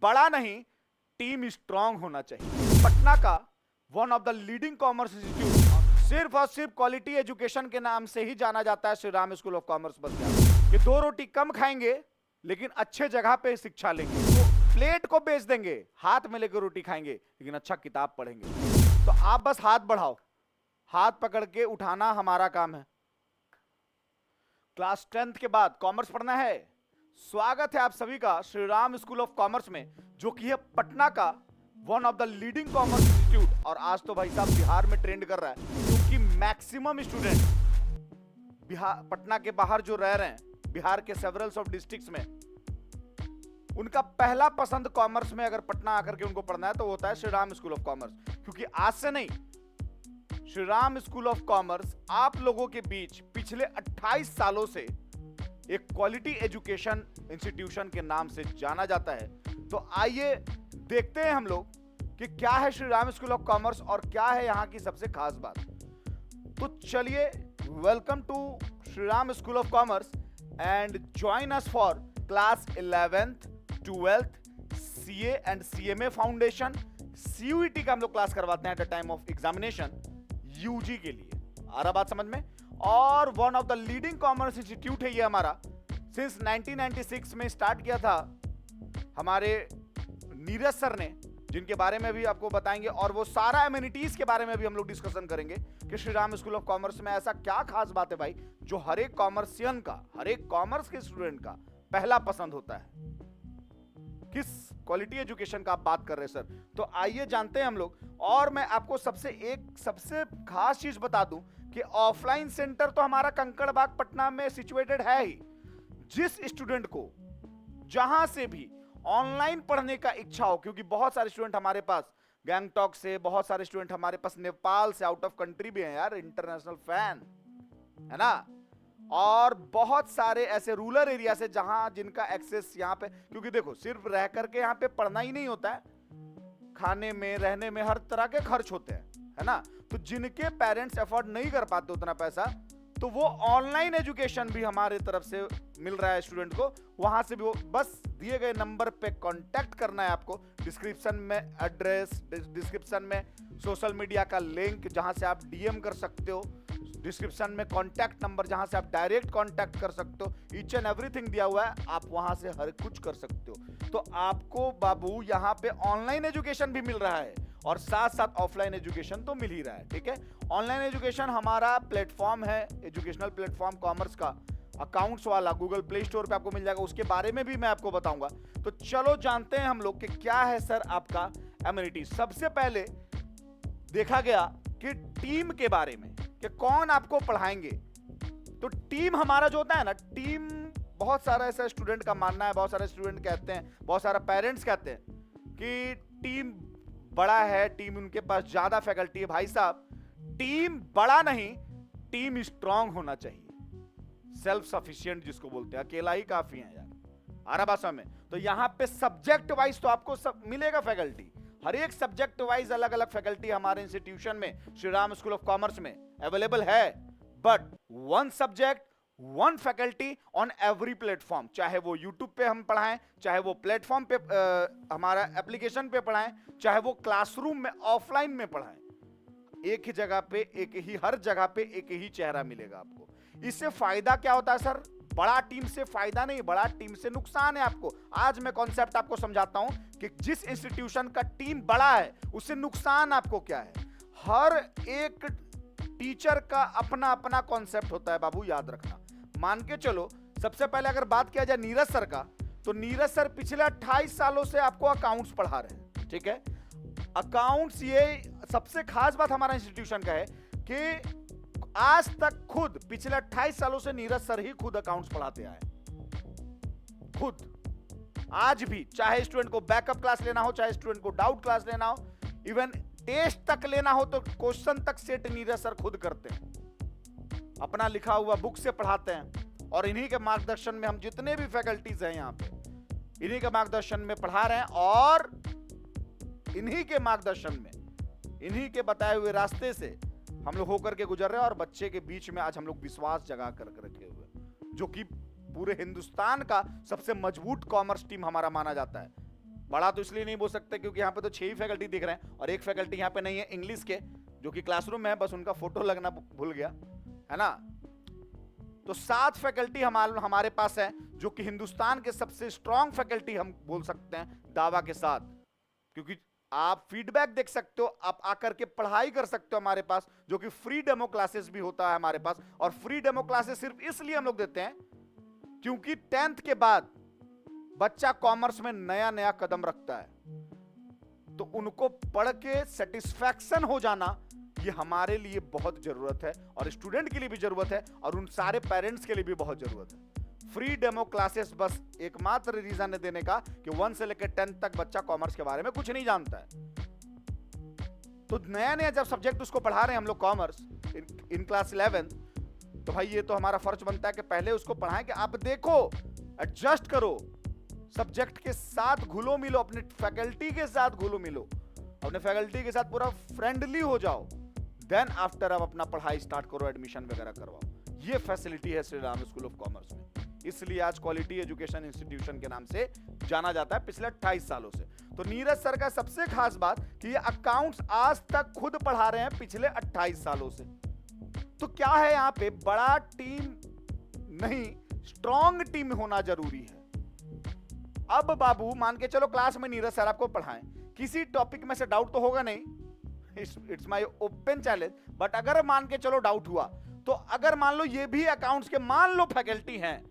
बड़ा नहीं, team strong होना चाहिए। पटना का one of the leading commerce institute सिर्फ और सिर्फ क्वालिटी एजुकेशन के नाम से ही जाना जाता है, Shri Ram school of commerce बस कि 2 रोटी कम खाएंगे लेकिन अच्छे जगह पे शिक्षा लेंगे। तो प्लेट को बेच देंगे, हाथ में लेकर रोटी खाएंगे लेकिन अच्छा किताब पढ़ेंगे। तो आप बस हाथ बढ़ाओ, हाथ पकड़ के उठाना हमारा काम है। क्लास 10th के बाद कॉमर्स पढ़ना है, स्वागत है आप सभी का Shri Ram school of commerce में, जो कि है पटना का one of the leading commerce institute. और आज तो भाई साहब बिहार में ट्रेंड कर रहा है, क्योंकि मैक्सिमम स्टूडेंट बिहार पटना के बाहर जो रह रहे हैं, बिहार के सेवरल्स ऑफ डिस्ट्रिक्ट्स में, उनका पहला पसंद कॉमर्स में अगर पटना आकर के उनको पढ़ना है तो होता है Shri Ram school of commerce. क्योंकि आज से नहीं, Shri Ram school of commerce आप लोगों के बीच पिछले 28 सालों से एक क्वालिटी एजुकेशन इंस्टीट्यूशन के नाम से जाना जाता है। तो आइए देखते हैं हम लोग कि क्या है Shri Ram school of commerce और क्या है यहाँ की सबसे खास बात। तो चलिए, welcome to Shri Ram school of commerce and join us for class 11th 12th CA and CMA foundation. CUET का हम लोग क्लास करवाते हैं at the time of examination UG के लिए। आ रहा बात समझ में? और one of the leading commerce institute है ये हमारा। सिंस 1996 में स्टार्ट किया था हमारे नीरज सर ने, जिनके बारे में भी आपको बताएंगे, और वो सारा एमिनिटीज के बारे में भी हम लोग डिस्कशन करेंगे कि Shri Ram school of commerce में ऐसा क्या खास बात है भाई जो हर एक कॉमर्सियन का, हर एक कॉमर्स के स्टूडेंट का पहला पसंद होता है। किस क्वालिटी एजुकेशन का आप बात कर रहे हैं सर? तो आइए जानते हैं हम लोग। और मैं आपको सबसे खास चीज बता दूं कि ऑफलाइन सेंटर तो हमारा कंकड़बाग पटना में सिचुएटेड है ही। जिस स्टूडेंट को जहां से भी ऑनलाइन पढ़ने का इच्छा हो, क्योंकि बहुत सारे स्टूडेंट हमारे पास गैंगटॉक से, बहुत सारे स्टूडेंट हमारे पास नेपाल से, आउट ऑफ कंट्री भी हैं यार, इंटरनेशनल फैन है ना, और बहुत सारे ऐसे रूरल एरिया से जहां जिनका एक्सेस यहाँ पे, क्योंकि देखो सिर्फ रह करके यहाँ पे पढ़ना ही नहीं होता है, खाने में, रहने में हर तरह के खर्च होते हैं, है ना। तो जिनके पेरेंट्स अफोर्ड नहीं कर पाते उतना पैसा, तो वो ऑनलाइन एजुकेशन भी हमारे तरफ से मिल रहा है स्टूडेंट को। वहां से भी वो बस दिए गए नंबर पे कांटेक्ट करना है आपको। डिस्क्रिप्शन में एड्रेस, डिस्क्रिप्शन में सोशल मीडिया का लिंक जहां से आप DM कर सकते हो, डिस्क्रिप्शन में कांटेक्ट नंबर जहां से आप डायरेक्ट कांटेक्ट कर सकते हो, ईच एंड एवरीथिंग दिया हुआ है, आप वहां से हर कुछ कर सकते हो। तो आपको बाबू यहाँ पे ऑनलाइन एजुकेशन भी मिल रहा है और साथ साथ ऑफलाइन एजुकेशन तो मिल ही रहा है, ठीक है। ऑनलाइन एजुकेशन हमारा प्लेटफॉर्म है, एजुकेशनल प्लेटफॉर्म कॉमर्स का, अकाउंट्स वाला, गूगल प्ले स्टोर पे आपको मिल जाएगा, उसके बारे में भी मैं आपको बताऊंगा। तो चलो जानते हैं हम लोग कि क्या है सर आपका एमिनिटी। सबसे पहले देखा गया कि टीम के बारे में, कि कौन आपको पढ़ाएंगे। तो टीम हमारा जो होता है ना, टीम बहुत सारा ऐसा स्टूडेंट का मानना है, बहुत सारे स्टूडेंट कहते हैं, बहुत सारा पेरेंट्स कहते हैं कि टीम बड़ा है, टीम उनके पास ज्यादा फैकल्टी है। भाई साहब, टीम बड़ा नहीं, टीम स्ट्रांग होना चाहिए, सेल्फ सफिशिएंट जिसको बोलते हैं, अकेला ही काफी है यार। आ रहा बात समझ में? तो यहाँ पे सब्जेक्ट वाइज तो आपको सब मिलेगा फैकल्टी, हर एक सब्जेक्ट वाइज अलग अलग फैकल्टी हमारे इंस्टीट्यूशन में, Shri Ram school of commerce में अवेलेबल है। But one subject, one faculty on every platform, चाहे वो यूट्यूब पे हम पढ़ाएं, चाहे वो प्लेटफॉर्म पे हमारा एप्लीकेशन पे पढ़ाएं, चाहे वो क्लासरूम में ऑफलाइन में पढ़ाएं, एक ही जगह पे, एक ही, हर जगह पे एक ही चेहरा मिलेगा आपको। इससे फायदा क्या होता है सर? बड़ा टीम से फायदा नहीं, बड़ा टीम से नुकसान है आपको। आज मैं कॉन्सेप्ट आपको समझाता हूं कि जिस इंस्टीट्यूशन का टीम बड़ा है उससे नुकसान आपको क्या है। हर एक टीचर का अपना अपना कॉन्सेप्ट होता है बाबू, याद रखना। मान के चलो, सबसे पहले अगर बात किया जाए नीरज सर का, तो नीरज सर पिछले 28 सालों से आपको अकाउंट्स पढ़ा रहे हैं, ठीक है। अकाउंट्स, ये सबसे खास बात हमारा इंस्टीट्यूशन का है कि आज तक खुद पिछले 28 सालों से नीरज सर ही खुद अकाउंट्स पढ़ाते आए, खुद। आज भी चाहे स्टूडेंट को बैकअप क्लास लेना हो, चाहे स्टूडेंट को डाउट क्लास लेना हो, इवन टेस्ट तक लेना हो, तो क्वेश्चन तक सेट नीरज सर खुद करते हैं, अपना लिखा हुआ बुक से पढ़ाते हैं। और इन्हीं के मार्गदर्शन में हम जितने भी फैकल्टीज हैं यहाँ पे, इन्हीं के मार्गदर्शन में पढ़ा रहे हैं, और इन्हीं के मार्गदर्शन में, इन्हीं के बताए हुए रास्ते से हम लोग होकर के गुजर रहे हैं। और बच्चे के बीच में आज हम लोग विश्वास जगा कर रखे हुए, जो कि पूरे हिंदुस्तान का सबसे मजबूत कॉमर्स टीम हमारा माना जाता है। बड़ा तो इसलिए नहीं बोल सकते क्योंकि यहाँ पे तो 6 ही फैकल्टी दिख रहे हैं और एक फैकल्टी यहाँ पे नहीं है इंग्लिश के, जो कि क्लासरूम में है, बस उनका फोटो लगना भूल गया है ना। तो 7 फैकल्टी हमारे पास है, जो कि हिंदुस्तान के सबसे स्ट्रॉन्ग फैकल्टी हम बोल सकते हैं दावा के साथ, क्योंकि आप फीडबैक देख सकते हो, आप आकर के पढ़ाई कर सकते हो हमारे पास, जो कि फ्री डेमो क्लासेस भी होता है हमारे पास। और फ्री डेमो क्लासेस सिर्फ इसलिए हम लोग देते हैं क्योंकि 10th के बाद बच्चा कॉमर्स में नया नया कदम रखता है, तो उनको पढ़ के सेटिस्फैक्शन हो जाना ये हमारे लिए बहुत जरूरत है और स्टूडेंट के लिए भी जरूरत है और उन सारे पेरेंट्स के लिए भी बहुत जरूरत है। फ्री डेमो क्लासेस बस एकमात्र रीजन है देने का कि 1 से लेकर 10 तक बच्चा कॉमर्स के बारे में कुछ नहीं जानता है, तो नया नया जब सब्जेक्ट उसको पढ़ा रहे हैं हम लोग कॉमर्स इन क्लास 11, तो भाई ये तो हमारा फर्ज बनता है कि पहले उसको पढ़ाएं कि आप देखो, एडजस्ट करो, सब्जेक्ट के साथ घुलो मिलो, अपने फैकल्टी के साथ घुलो मिलो, अपने फैकल्टी के साथ पूरा फ्रेंडली हो जाओ, देन आफ्टर आप अपना पढ़ाई स्टार्ट करो, एडमिशन वगैरह करवाओ। ये फैसिलिटी है Shri Ram school of commerce में, इसलिए आज क्वालिटी एजुकेशन इंस्टीट्यूशन के नाम से जाना जाता है पिछले 28 सालों से। तो नीरज सर का सबसे खास बात कि ये अकाउंट्स आज तक खुद पढ़ा रहे हैं पिछले 28 सालों से। तो क्या है यहाँ पे, बड़ा टीम नहीं स्ट्रॉन्ग टीम होना जरूरी है। अब बाबू मान के चलो क्लास में नीरज सर आपको पढ़ाएं, किसी टॉपिक में से डाउट तो होगा नहीं, it's my open challenge, but अगर मान के चलो डाउट हुआ, तो अगर मान लो ये भी अकाउंट्स के मान लो फैकल्टी हैं,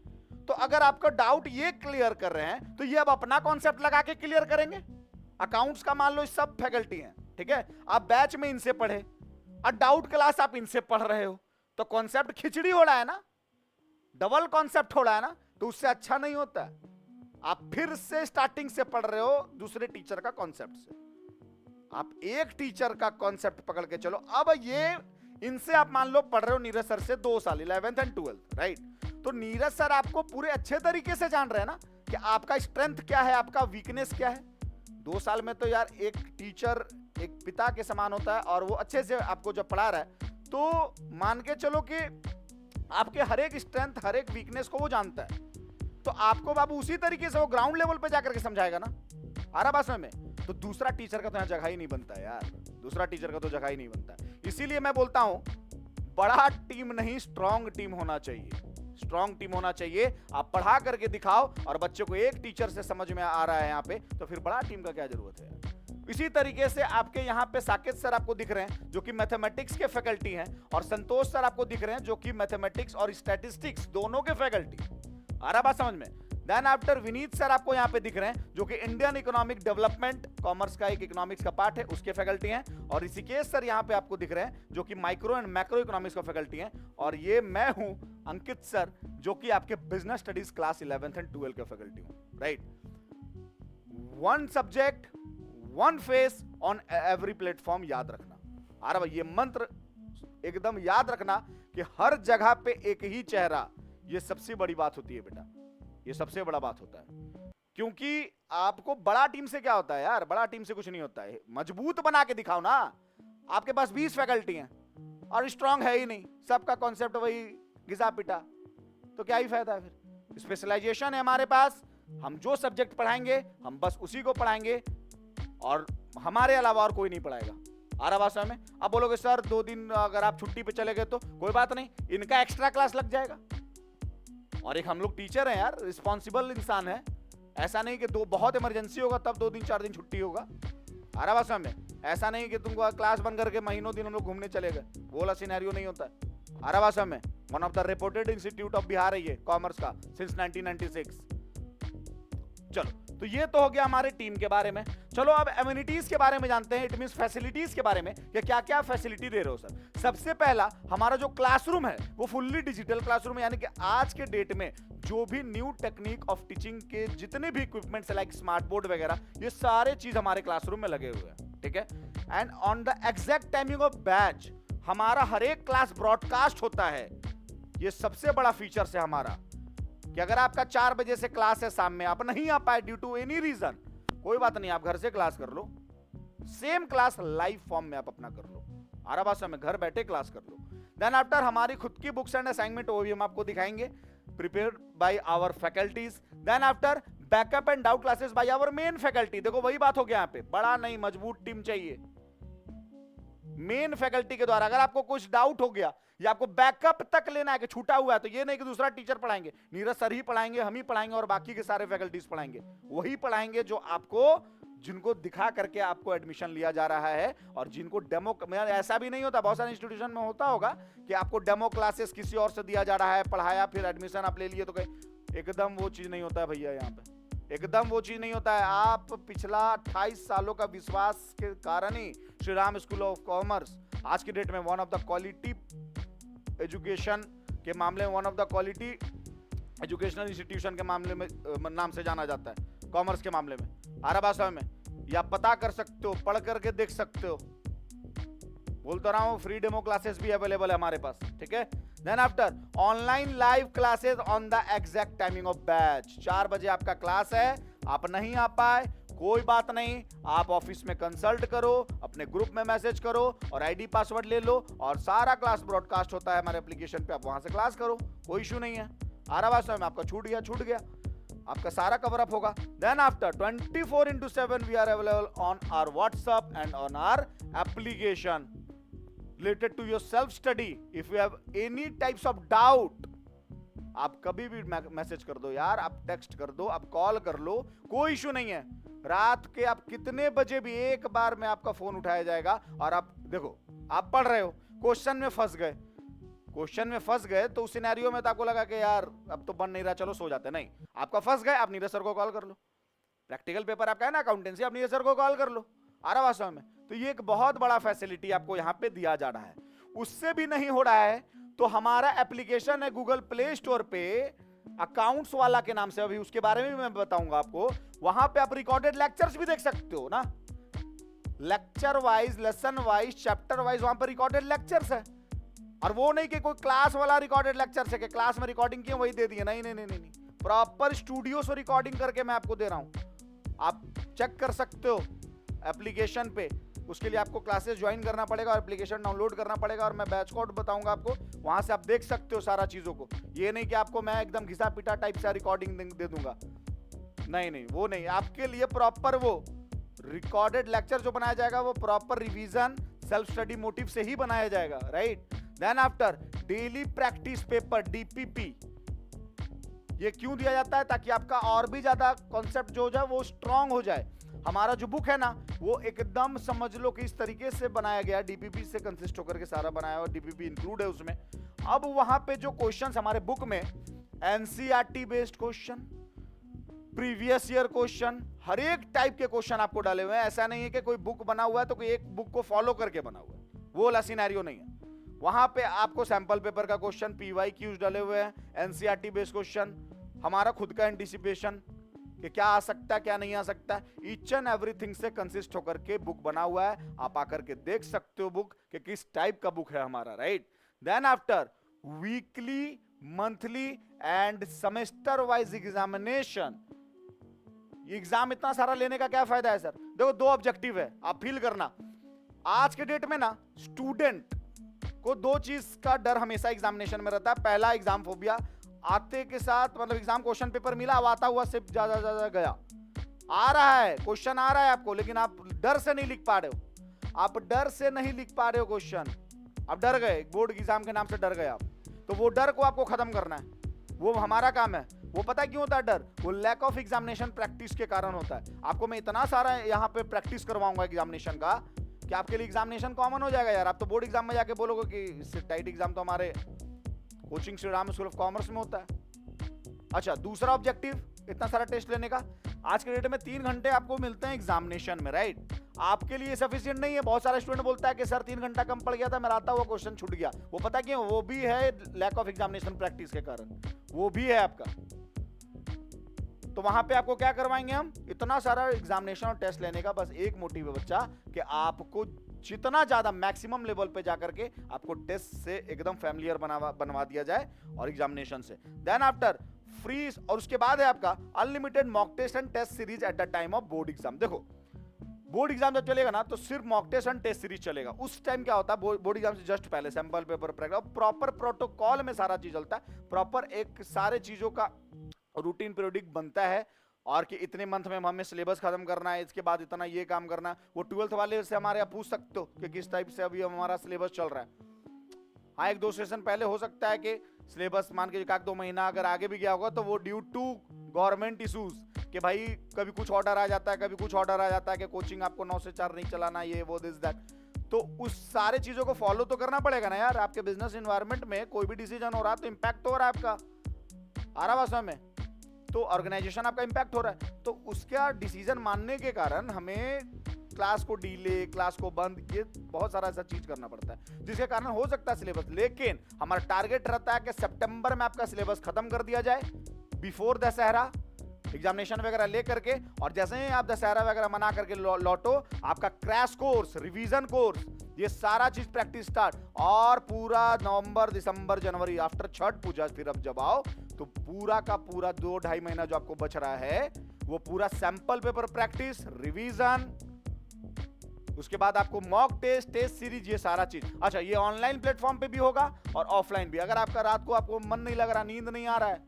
तो अगर आपका डाउट ये क्लियर कर रहे हैं, तो ये अब अपना कॉन्सेप्ट लगा के क्लियर करेंगे। अकाउंट्स का मान लो सब फैकल्टी हैं, ठीक है, आप बैच में इनसे पढ़े और डाउट क्लास आप इनसे पढ़ रहे हो, तो कॉन्सेप्ट खिचड़ी हो रहा है ना, डबल कॉन्सेप्ट हो रहा है ना, तो उससे अच्छा नहीं होता है। आप फिर से स्टार्टिंग से पढ़ रहे हो दूसरे टीचर का कॉन्सेप्ट से, आप एक टीचर का कॉन्सेप्ट पकड़ के चलो। अब ये इनसे आप मान लो पढ़ रहे हो नीरज सर से 2 साल 11th एंड 12th, राइट, तो नीरज सर आपको पूरे अच्छे तरीके से जान रहे हैं ना कि आपका स्ट्रेंथ क्या है, आपका वीकनेस क्या है। 2 साल में तो यार एक टीचर एक पिता के समान होता है, और वो अच्छे से आपको जब पढ़ा रहा है तो मान के चलो कि आपके हर एक स्ट्रेंथ हर एक वीकनेस को वो जानता है, तो आपको बाबू उसी तरीके से वो ग्राउंड लेवल पे जाकर के समझाएगा ना। आ रहा बात समझ में? तो दूसरा टीचर का तो यहाँ जगह ही नहीं बनता है यार, दूसरा टीचर का तो जगह ही नहीं बनता है। इसीलिए मैं बोलता हूं बड़ा टीम नहीं स्ट्रॉन्ग टीम होना चाहिए, स्ट्रॉन्ग टीम होना चाहिए। आप पढ़ा करके दिखाओ और बच्चों को एक टीचर से समझ में आ रहा है यहाँ पे, तो फिर बड़ा टीम का क्या जरूरत है। इसी तरीके से आपके यहाँ पे साकेत सर आपको दिख रहे हैं जो कि मैथमेटिक्स के फैकल्टी हैं, और संतोष सर आपको दिख रहे हैं जो कि मैथमेटिक्स और स्टैटिस्टिक्स दोनों के फैकल्टी। आ रहा बात समझ में? देन आफ्टर विनीत सर आपको यहाँ पे दिख रहे हैं जो कि इंडियन इकोनॉमिक डेवलपमेंट कॉमर्स का एक इकोनॉमिक्स का पार्ट है, उसके फैकल्टी हैं। और ऋषिकेश सर यहाँ पे आपको दिख रहे हैं जो कि माइक्रो एंड मैक्रो इकोनॉमिक्स का फैकल्टी हैं। और ये मैं हूं अंकित सर जो कि आपके business studies class 11th and 12th का फैकल्टी हूं, right. 1 subject 1 face on every platform, याद रखना। आ रहा ये मंत्र एकदम याद रखना कि हर जगह पे एक ही चेहरा, ये सबसे बड़ी बात होती है बेटा, ये सबसे बड़ा बात होता है। क्योंकि आपको बड़ा टीम से क्या होता है यार, बड़ा टीम से कुछ नहीं होता है। मजबूत बना के दिखाओ ना। आपके पास 20 फैकल्टी हैं और स्ट्रांग है ही नहीं, सबका कॉन्सेप्ट वही घिसा पिटा, तो क्या ही फायदा है फिर। स्पेशलाइजेशन है हमारे पास, हम जो सब्जेक्ट पढ़ाएंगे हम बस उसी को पढ़ाएंगे और हमारे अलावा और कोई नहीं पढ़ाएगा। आ रहा बात में? अब बोलोगे सर 2 दिन अगर आप छुट्टी पे चले गए तो कोई बात नहीं, इनका एक्स्ट्रा क्लास लग जाएगा। और एक हम लोग टीचर हैं यार, रिस्पॉन्सिबल इंसान है, ऐसा नहीं कि बहुत इमरजेंसी होगा तब 2 दिन 4 दिन छुट्टी होगा। आ रहा बात में? ऐसा नहीं कि तुमको क्लास बंद करके महीनों दिन हम लोग घूमने चले गए, वो वाला सिनेरियो नहीं होता है। आ रहा बात में? One of the reported institute of Bihar है ये कॉमर्स का सिंस 1996। चलो, तो ये तो हो गया हमारे टीम के बारे में। चलो अब एमिनिटीज के बारे में जानते हैं, इट मींस फैसिलिटीज के बारे में कि क्या क्या फैसिलिटी दे रहे हो सर। सबसे पहला हमारा जो क्लासरूम है वो फुल्ली डिजिटल क्लासरूम है, यानी कि आज के डेट में जो भी न्यू टेक्निक ऑफ टीचिंग के जितने भी इक्विपमेंट्स लाइक स्मार्ट बोर्ड वगैरह, ये सारे चीज हमारे क्लासरूम में लगे हुए हैं, ठीक है। And on the exact timing of batch हमारा हर एक क्लास ब्रॉडकास्ट होता है। ये सबसे बड़ा फीचर है हमारा कि अगर आपका 4 बजे से क्लास है, शाम में आप नहीं आ पाए ड्यू टू एनी रीजन, कोई बात नहीं, आप घर से क्लास कर लो, सेम क्लास लाइव फॉर्म में आप अपना कर लो। आरा भाषा में घर बैठे क्लास कर लो। देन आफ्टर हमारी खुद की बुक्स एंड असाइनमेंट वो भी हम आपको दिखाएंगे, prepared by our faculties. Then after backup and doubt classes by our main faculty. देखो वही बात हो गया यहाँ पे, बड़ा नहीं मजबूत टीम चाहिए मेन फैकल्टी के द्वारा। अगर आपको कुछ डाउट हो गया या आपको बैकअप तक लेना है कि छूटा हुआ है, तो ये नहीं कि दूसरा टीचर पढ़ाएंगे, नीरज सर ही पढ़ाएंगे, हम ही पढ़ाएंगे और बाकी के सारे फैकल्टीज पढ़ाएंगे। वही पढ़ाएंगे जो आपको, जिनको दिखा करके आपको एडमिशन लिया जा रहा है। और जिनको डेमो, ऐसा भी नहीं होता, बहुत सारे इंस्टीट्यूशन में होता होगा कि आपको डेमो क्लासेस किसी और से दिया जा रहा है, पढ़ाया, फिर एडमिशन आप ले लिए, तो कहीं एकदम वो चीज नहीं होता है भैया। यहाँ पे एकदम वो चीज नहीं होता है। आप पिछला 28 सालों का विश्वास के कारण ही Shri Ram school of commerce आज की डेट में one of the quality education के मामले में, one of the quality educational institution के मामले में नाम से जाना जाता है, कॉमर्स के मामले में। आ रहा बात समझ में? या पता कर सकते हो, पढ़ करके देख सकते हो। बोल तो रहा हूं, फ्री डेमो क्लासेस भी अवेलेबल है हमारे पास, ठीक है। Then after online live classes on the exact timing of batch. 4 बजे आपका क्लास है, आप नहीं आ पाए कोई बात नहीं, आप ऑफिस में कंसल्ट करो, अपने ग्रुप में मैसेज करो और आईडी पासवर्ड ले लो, और सारा क्लास ब्रॉडकास्ट होता है हमारे एप्लीकेशन पे, आप वहां से क्लास करो, कोई इशू नहीं है। आ रहा बात में? आपका छूट गया, आपका सारा कवर अप होगा। Then after 24/7 we are available on our WhatsApp and on our application related to your self study. If you have any types of doubt, आप कभी भी मैसेज कर दो यार, आप टेक्स्ट कर दो, आप कॉल कर लो, कोई इशू नहीं है। रात के आप कितने बजे भी एक बार में आपका फोन उठाया जाएगा। और आप देखो, आप पढ़ रहे हो, क्वेश्चन में फंस गए तो उस सिनेरियो में तो आपको लगा कि यार अब तो बन नहीं रहा, चलो सो जाते। नहीं, आपका फंस गए, आप नीरज सर को कॉल कर लो। प्रैक्टिकल पेपर आपका है ना अकाउंटेंसी, आप नीरज सर को कॉल कर लो। आ रहा वास्तव में? तो ये एक बहुत बड़ा फैसिलिटी आपको यहाँ पे दिया जा रहा है। उससे भी नहीं हो रहा है तो हमारा एप्लीकेशन है गूगल प्ले स्टोर पे, अकाउंट्स वाला के नाम से, अभी उसके बारे में भी मैं बताऊंगा आपको। वहां पे आप रिकॉर्डेड लेक्चर्स भी देख सकते हो ना, lecture wise, lesson wise, chapter wise, वहां पर रिकॉर्डेड लेक्चर्स है। और वो नहीं कि कोई क्लास वाला रिकॉर्डेड लेक्चर है कि क्लास में रिकॉर्डिंग की वही दे दिए, नहीं नहीं नहीं नहीं, प्रॉपर स्टूडियो से रिकॉर्डिंग करके मैं आपको दे रहा हूं, आप चेक कर सकते हो एप्लीकेशन पे। उसके लिए आपको क्लासेस ज्वाइन करना पड़ेगा और एप्लीकेशन डाउनलोड करना पड़ेगा, और मैं बैच कोड बताऊंगा आपको, वहां से आप देख सकते हो सारा चीजों को। ये नहीं कि आपको मैं एकदम घिसा पिटा टाइप से रिकॉर्डिंग दे दूंगा, नहीं, वो नहीं। आपके लिए प्रॉपर वो रिकॉर्डेड लेक्चर जो बनाया जाएगा वो proper revision, self study motive से ही बनाया जाएगा, right. Then after daily practice paper DPP, ये क्यों दिया जाता है? ताकि आपका और भी ज्यादा कॉन्सेप्ट जो हो जाए वो स्ट्रांग हो जाए। हमारा जो बुक है ना, वो एकदम समझ लो कि इस तरीके से बनाया गया, DPP से कंसिस्ट होकर के सारा बनाया हुआ, DPP इंक्लूड है उसमें। अब वहां पे जो क्वेश्चंस हमारे बुक में, NCERT based question, previous year question, हर एक टाइप के क्वेश्चन आपको डाले हुए हैं। ऐसा नहीं है कि कोई बुक बना हुआ है तो कोई एक बुक को फॉलो करके बना हुआ है, वो वाला सिनेरियो नहीं है। वहां पे आपको सैंपल पेपर का क्वेश्चन, PYQs डाले हुए हैं, NCERT बेस्ड क्वेश्चन, हमारा खुद का एंटिसिपेशन कि क्या आ सकता है क्या नहीं आ सकता है, ईच एंड एवरीथिंग से कंसिस्ट होकर के बुक बना हुआ है। आप आकर के देख सकते हो बुक कि किस टाइप का बुक है हमारा, right. Then after weekly, monthly and semester wise examination. Exam इतना सारा लेने का क्या फायदा है सर? देखो, 2 ऑब्जेक्टिव है, आप फील करना। आज के डेट में ना स्टूडेंट को 2 चीज का डर हमेशा एग्जामिनेशन में रहता है। पहला, एग्जाम फोबिया, आते के साथ, मतलब एग्जाम क्वेश्चन पेपर मिला, अब आता हुआ सिर्फ ज्यादा गया, आ रहा है क्वेश्चन, आ रहा है आपको, लेकिन आप डर से नहीं लिख पा रहे हो, आप डर से नहीं लिख पा रहे हो क्वेश्चन, आप डर गए, बोर्ड एग्जाम के नाम से डर गए आप। तो वो डर को आपको खत्म करना है, वो हमारा काम है। वो पता क्यों होता है डर? वो लैक ऑफ एग्जामिनेशन प्रैक्टिस के कारण होता है। आपको मैं इतना सारा यहाँ पे प्रैक्टिस करवाऊंगा एग्जामिनेशन का कि आपके लिए एग्जामिनेशन कॉमन हो जाएगा यार। आप तो बोर्ड एग्जाम में जाके बोलोगे कि इससे टाइट एग्जाम तो हमारे coaching Shri Ram school of commerce में होता है। अच्छा, दूसरा ऑब्जेक्टिव इतना सारा टेस्ट लेने का, आज के डेट में 3 घंटे आपको मिलते हैं एग्जामिनेशन में, राइट। आपके लिए सफिशिएंट नहीं है। बहुत सारा स्टूडेंट बोलता है कि सर 3 घंटा कम पड़ गया था, मेरा आता हुआ क्वेश्चन छूट गया। वो पता क्यों? वो भी है लैक ऑफ एग्जामिनेशन प्रैक्टिस के कारण, वो भी है आपका। तो वहां पे आपको क्या करवाएंगे हम? इतना सारा एग्जामिनेशन और टेस्ट लेने का बस एक मोटिव है बच्चा, कि आपको जितना ज्यादा मैक्सिमम लेवल पे जाकर के आपको टेस्ट से एकदम फैमिलियर बनवा दिया जाए और एग्जामिनेशन से। देन आफ्टर फ्री, और उसके बाद है आपका unlimited mock test and test series at the time of board exam. देखो, बोर्ड एग्जाम जब चलेगा ना तो सिर्फ mock test and test series चलेगा। उस टाइम क्या होता है, बोर्ड एग्जाम से जस्ट पहले सैंपल पेपर, प्रॉपर प्रोटोकॉल में सारा चीज चलता है, प्रॉपर एक सारे चीजों का रूटीन पीरियोडिक बनता है। और कि इतने मंथ में हमें सिलेबस खत्म करना है, इसके बाद इतना ये काम करना है। वो 12th वाले से हमारे यहाँ पूछ सकते हो कि किस टाइप से अभी हमारा सिलेबस चल रहा है। हाँ, 1-2 सेशन पहले हो सकता है कि सिलेबस मान के 1-2 महीना अगर आगे भी गया होगा तो वो ड्यू टू गवर्नमेंट इशूज कि भाई कभी कुछ ऑर्डर आ जाता है, कभी कुछ ऑर्डर आ जाता है कि कोचिंग आपको 9 से 4 नहीं चलाना, ये वो दिस दैट। तो उस सारे चीजों को फॉलो तो करना पड़ेगा ना यार। आपके बिजनेस एनवायरनमेंट में कोई भी डिसीजन हो रहा है तो इम्पैक्ट तो हो रहा है आपका, आ रहा बात में, तो ऑर्गेनाइजेशन आपका इम्पैक्ट हो रहा है। तो उसका डिसीजन मानने के कारण हमें क्लास को डीले, क्लास को बंद, ये बहुत सारा ऐसा चीज करना पड़ता है जिसके कारण हो सकता है सिलेबस। लेकिन हमारा टारगेट रहता है कि सितंबर में आपका सिलेबस खत्म कर दिया जाए बिफोर दशहरा, एग्जामिनेशन वगैरह लेकर के। और जैसे ही आप दशहरा वगैरह मना करके लौटो, आपका क्रैश कोर्स, रिवीजन कोर्स, ये सारा चीज प्रैक्टिस स्टार्ट। और पूरा नवंबर, दिसंबर, जनवरी आफ्टर छठ पूजा फिर अब जब आओ तो पूरा का पूरा 2-2.5 महीना जो आपको बच रहा है वो पूरा सैंपल पेपर प्रैक्टिस, रिवीजन, उसके बाद आपको मॉक टेस्ट, टेस्ट सीरीज, ये सारा चीज। अच्छा, ये ऑनलाइन प्लेटफॉर्म पे भी होगा और ऑफलाइन भी। अगर आपका रात को आपको मन नहीं लग रहा, नींद नहीं आ रहा है,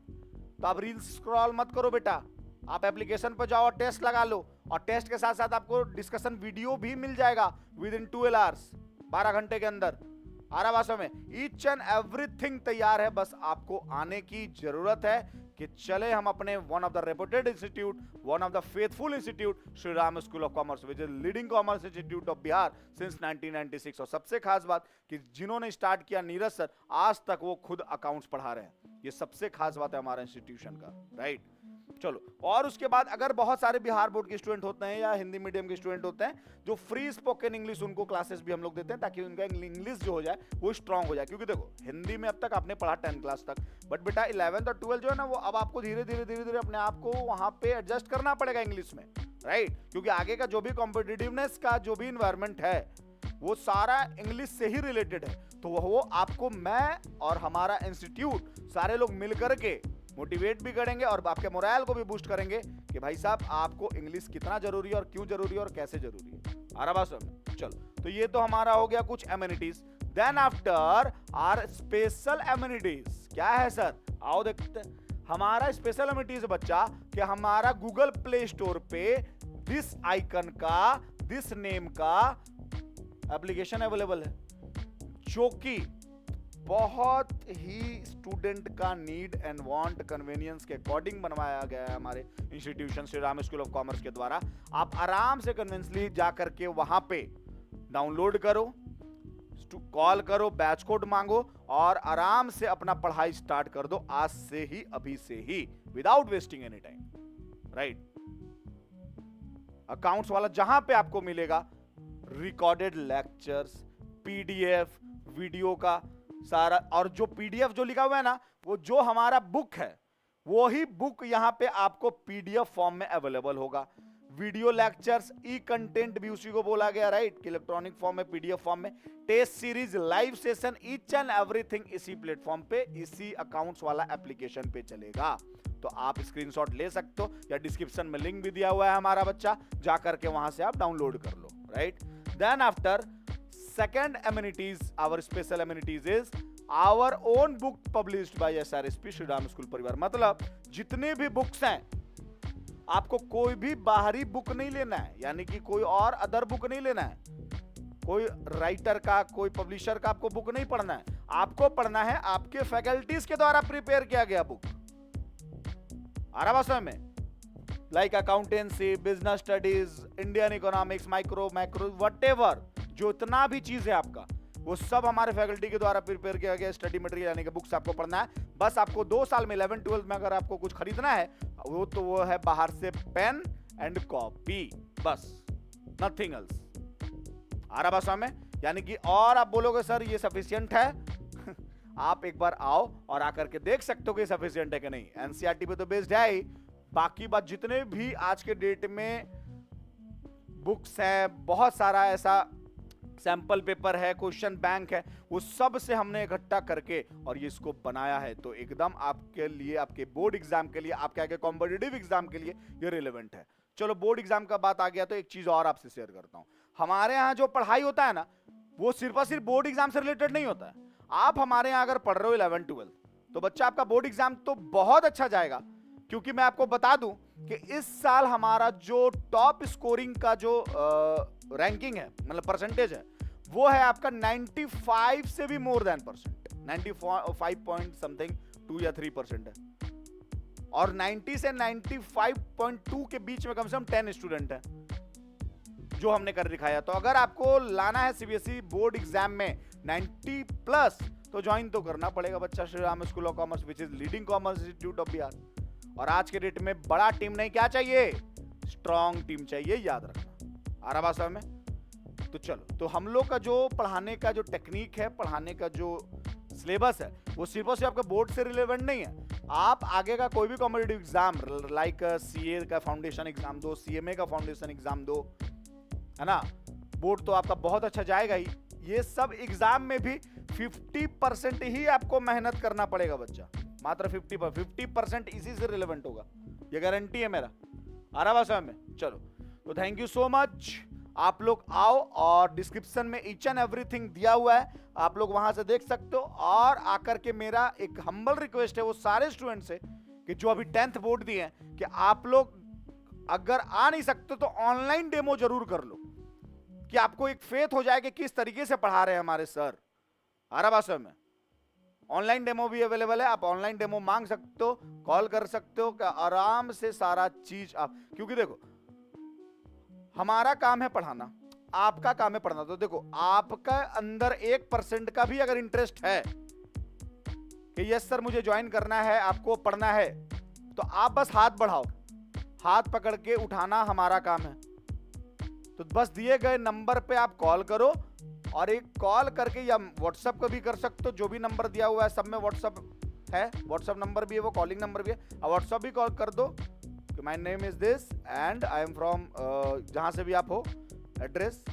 तो आप रील्स स्क्रॉल मत करो बेटा, आप एप्लीकेशन पर जाओ और टेस्ट लगा लो। और टेस्ट के साथ साथ आपको डिस्कशन वीडियो भी मिल जाएगा विद इन 12 आवर्स, 12 घंटे के अंदर। आरा भाषा में ईच एंड एवरीथिंग तैयार है, बस आपको आने की जरूरत है कि चले हम अपने one of the reputed institute, one of the faithful institute, Shri Ram school of commerce, which is leading commerce institute of Bihar since 1996। और सबसे खास बात कि जिन्होंने स्टार्ट किया, नीरज सर, आज तक वो खुद अकाउंट्स पढ़ा रहे हैं। ये सबसे खास बात है हमारा इंस्टीट्यूशन का, राइट। चलो, और उसके बाद अगर बहुत सारे बिहार बोर्ड के स्टूडेंट होते हैं या हिंदी मीडियम के स्टूडेंट होते हैं जो फ्री स्पोकन इंग्लिश, उनको क्लासेस भी हम लोग देते हैं ताकि उनका इंग्लिश जो हो जाए वो स्ट्रांग हो जाए। क्योंकि देखो, हिंदी में अब तक आपने पढ़ा 10 क्लास तक, बट बेटा 11th और 12th जो है ना, वो अब आपको धीरे धीरे अपने आप को वहां पे एडजस्ट करना पड़ेगा इंग्लिश में, राइट। क्योंकि आगे का जो भी कॉम्पिटिटिवनेस का जो भी इन्वायरमेंट है वो सारा इंग्लिश से ही रिलेटेड है। तो वो आपको, मैं और हमारा इंस्टीट्यूट, सारे लोग मिलकर के मोटिवेट भी करेंगे और आपके मोरल को भी बूस्ट करेंगे कि भाई साहब आपको इंग्लिश कितना जरूरी है और क्यों जरूरी है और कैसे जरूरी है। आ रहा बात समझ में? चलो, तो ये तो हमारा हो गया कुछ amenities. Then after are special amenities. क्या है सर? आओ देखते हैं। हमारा स्पेशल एमिनिटीज बच्चा कि हमारा गूगल प्ले स्टोर पे दिस आइकन का, दिस नेम का एप्लीकेशन अवेलेबल है, जो कि बहुत ही स्टूडेंट का नीड एंड वांट, कन्वीनियंस के अकॉर्डिंग बनवाया गया है हमारे institution Shri Ram school of commerce के द्वारा। आप आराम से कन्विंसली जा करके वहां पे डाउनलोड करो, कॉल करो, बैच कोड मांगो और आराम से अपना पढ़ाई स्टार्ट कर दो आज से ही, अभी से ही, without wasting any time, right. Accounts वाला जहां पे आपको मिलेगा रिकॉर्डेड लेक्चर्स, पीडीएफ, वीडियो का सारा, और जो पीडीएफ जो लिखा हुआ है ना, वो जो हमारा बुक है वो ही बुक यहां पे आपको पीडीएफ फॉर्म में अवेलेबल होगा। वीडियो लेक्चर्स, ई कंटेंट भी उसी को बोला गया, राइट, कि इलेक्ट्रॉनिक फॉर्म में, पीडीएफ फॉर्म में, test series, live session, each and everything इसी प्लेटफॉर्म पे, इसी अकाउंट्स वाला एप्लीकेशन पे चलेगा। तो आप स्क्रीनशॉट ले सकते हो या डिस्क्रिप्शन में लिंक भी दिया हुआ है हमारा बच्चा, जाकर के वहां से आप डाउनलोड कर लो, right. Then after second amenities, our special amenities is our own book published by SRSP Shri Ram school परिवार। मतलब जितने भी बुक्स हैं, आपको कोई भी बाहरी बुक नहीं लेना है, यानी कि कोई और अदर बुक नहीं लेना है, कोई राइटर का, कोई पब्लिशर का आपको बुक नहीं पढ़ना है। आपको पढ़ना है आपके फैकल्टीज के द्वारा प्रिपेयर किया गया बुक। आ रहा समझ में? Like accountancy, business studies, Indian economics, micro, macro, whatever, जो इतना भी चीज है आपका, वो सब हमारे फैकल्टी के द्वारा प्रिपेयर किया गया स्टडी मटेरियल, यानी कि बुक्स आपको पढ़ना है। बस आपको 2 साल में 11th 12th में अगर आपको कुछ खरीदना है वो है बाहर से पेन एंड कॉपी, बस, नथिंग एल्स। आ रहा बात में? यानी कि और आप बोलोगे सर ये सफिशिएंट है आप एक बार आओ और आकर के देख सकते हो कि सफिशिएंट है कि नहीं। एनसीईआरटी पे तो बेस्ड है ही, बाकी बात जितने भी आज के डेट में बुक्स हैं, बहुत सारा ऐसा सैंपल पेपर है, क्वेश्चन बैंक है, वो सब से हमने इकट्ठा करके और ये इसको बनाया है। तो एकदम आपके लिए, आपके बोर्ड एग्जाम के लिए, आपके आगे कॉम्पिटिटिव एग्जाम के लिए ये रिलेवेंट है। चलो, बोर्ड एग्जाम का बात आ गया तो एक चीज और आपसे शेयर करता हूं। हमारे यहाँ जो पढ़ाई होता है ना, वो सिर्फ और सिर्फ बोर्ड एग्जाम से रिलेटेड नहीं होता है। आप हमारे यहाँ अगर पढ़ रहे हो 11th 12th, तो बच्चा आपका बोर्ड एग्जाम तो बहुत अच्छा जाएगा, क्योंकि मैं आपको बता दूं कि इस साल हमारा जो टॉप स्कोरिंग का जो रैंकिंग है, मतलब परसेंटेज है, वो है आपका 95 से भी more than percent, 95 point something 2 या 3% है, और 90 से 95.2 के बीच में कम से कम 10 स्टूडेंट है जो हमने कर दिखाया। तो अगर आपको लाना है सीबीएसई बोर्ड एग्जाम में 90 प्लस, तो ज्वाइन तो करना पड़ेगा बच्चा Shri Ram school of commerce, which is leading commerce institute of Bihar. और आज के डेट में बड़ा टीम नहीं, क्या चाहिए, स्ट्रॉन्ग टीम चाहिए, याद रखना। आ रहा बात समझ में? तो चलो, तो हम लोग का जो पढ़ाने का जो टेक्निक है, पढ़ाने का जो सिलेबस है, वो सिर्फ और सिर्फ आपका बोर्ड से रिलेवेंट नहीं है। आप आगे का कोई भी कॉम्पिटिटिव एग्जाम लाइक सीए का फाउंडेशन एग्जाम दो, सीएमए का फाउंडेशन एग्जाम दो, है ना, बोर्ड तो आपका बहुत अच्छा जाएगा ही। ये सब एग्जाम में भी 50% ही आपको मेहनत करना पड़ेगा बच्चा, मात्र 50% इसी से रिलेवेंट होगा, ये गारंटी है मेरा। आ रहा बात समझ में? चलो, तो थैंक यू सो मच। आप लोग आओ, और डिस्क्रिप्शन में ईच एंड एवरीथिंग दिया हुआ है, आप लोग वहां से देख सकते हो। और आकर के मेरा एक हम्बल रिक्वेस्ट है वो सारे स्टूडेंट से कि जो अभी 10th बोर्ड दिए हैं, कि आप लोग अगर आ नहीं सकते तो ऑनलाइन डेमो जरूर कर लो, कि आपको एक फेथ हो जाए कि किस तरीके से पढ़ा रहे हैं हमारे सर। आ रहा बात समझ में? ऑनलाइन डेमो भी अवेलेबल है, आप ऑनलाइन डेमो मांग सकते हो, कॉल कर सकते हो, कि आराम से सारा चीज आप, क्योंकि देखो हमारा काम है पढ़ाना, आपका काम है पढ़ना। तो देखो, आपका अंदर 1% का भी अगर इंटरेस्ट है कि यस सर मुझे ज्वाइन करना है, आपको पढ़ना है, तो आप बस हाथ बढ़ाओ, हाथ पकड़ के उठाना हमारा काम है। तो बस दिए गए नंबर पे आप कॉल करो, और एक कॉल करके या व्हाट्सएप को भी कर सकते हो, जो भी नंबर दिया हुआ है सब में व्हाट्सएप है, व्हाट्सएप नंबर भी है, वो कॉलिंग नंबर भी है, और व्हाट्सएप भी कॉल कर दो कि my name is this and I am from, जहां से भी आप हो, address,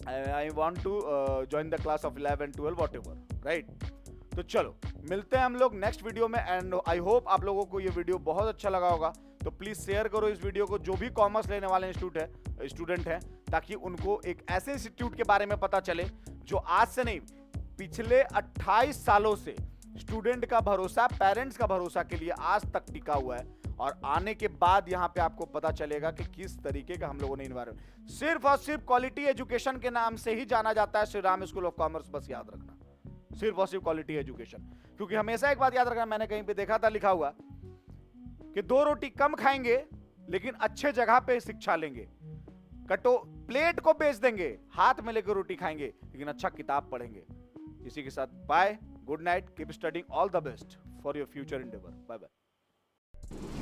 I want to join the class of 11 12 whatever, right. तो चलो, मिलते हैं हम लोग नेक्स्ट वीडियो में, एंड आई होप आप लोगों को ये वीडियो बहुत अच्छा लगा होगा। तो प्लीज शेयर करो इस वीडियो को, जो भी कॉमर्स लेने वाले स्टूडेंट हैं, ताकि उनको एक ऐसे इंस्टीट्यूट के बारे में पता चले जो आज से नहीं, पिछले 28 सालों से स्टूडेंट का भरोसा, पेरेंट्स का भरोसा के लिए आज तक टिका हुआ है। और आने के बाद यहाँ पे आपको पता चलेगा कि किस तरीके का हम लोगों ने इन्वायरमेंट, सिर्फ और सिर्फ क्वालिटी एजुकेशन के नाम से ही जाना जाता है Shri Ram school of commerce, बस याद रखना, सिर्फ और सिर्फ क्वालिटी एजुकेशन। क्योंकि हमेशा एक बात याद रखना, मैंने कहीं पे देखा था लिखा हुआ कि 2 रोटी कम खाएंगे लेकिन अच्छे जगह पे शिक्षा लेंगे, प्लेट को बेच देंगे, हाथ में लेकर रोटी खाएंगे, लेकिन अच्छा किताब पढ़ेंगे। इसी के साथ bye, good night, keep studying, all the best for your future endeavour, bye bye.